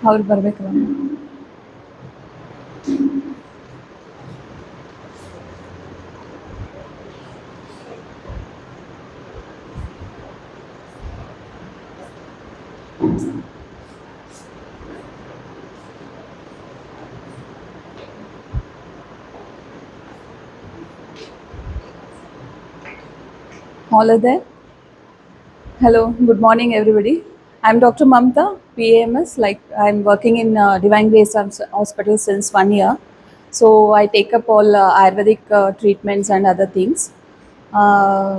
ಅವ್ರು ಬರ್ಬೇಕಲ್ಲ. All are there? Hello, good morning, everybody. I'm Dr. Mamta, PAMS. Like I'm working in Divine Grace Hospital since 1 year. So I take up all Ayurvedic treatments and other things. Uh,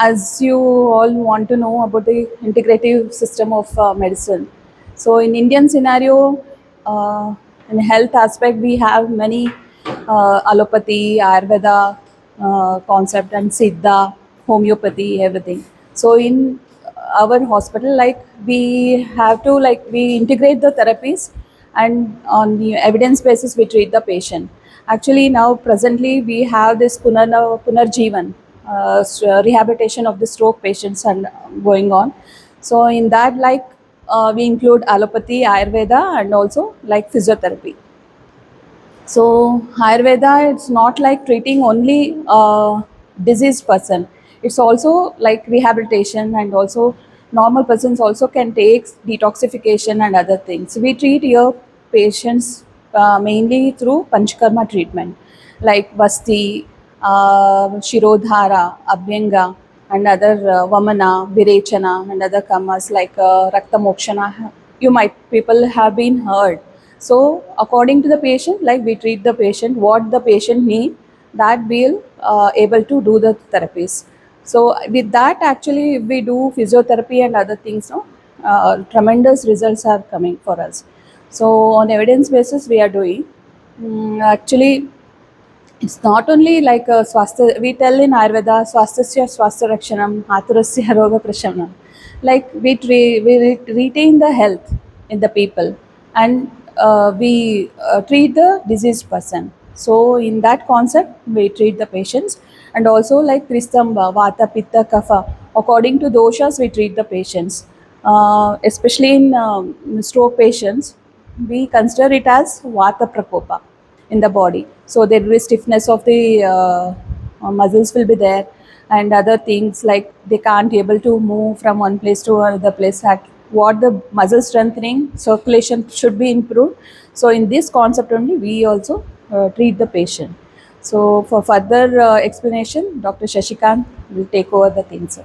as you all want to know about the integrative system of medicine. So in Indian scenario, in health aspect, we have many allopathy, Ayurveda concept, and Siddha, homeopathy, everything. So in our hospital, like we have to like we integrate the therapies, and on the evidence basis we treat the patient. Actually, now presently we have this Punarjeevan rehabilitation of the stroke patients and going on. So in that, like we include allopathy, Ayurveda, and also like physiotherapy. So Ayurveda, it's not like treating only a diseased person. It's also like rehabilitation, and also normal persons also can take detoxification and other things. We treat your patients mainly through Panchkarma treatment, like Vasti, Shirodhara, Abhyanga, and other Vamana, Virechana, and other karmas like Rakta Mokshana. You might people have been heard. So according to the patient, like we treat the patient, what the patient need, that we'll able to do the therapies. So with that, actually, if we do physiotherapy and other things, no, tremendous results are coming for us. So on evidence basis, we are doing. Actually, it's not only like swasthya, we tell in Ayurveda, swasthasya swasthya rakshanam, aturasya roga prashanam. Like retain the health in the people, and we treat the diseased person. So in that concept, we treat the patients, and also like Tristamba, Vata, Pitta, Kapha. According to doshas, we treat the patients. Especially in stroke patients, we consider it as Vata Prakopa in the body. So there will be stiffness of the muscles will be there, and other things like they can't able to move from one place to another place. What the muscle strengthening, circulation should be improved. So in this concept only, we also treat the patient. So for further explanation, Dr. Shashikant will take over the things.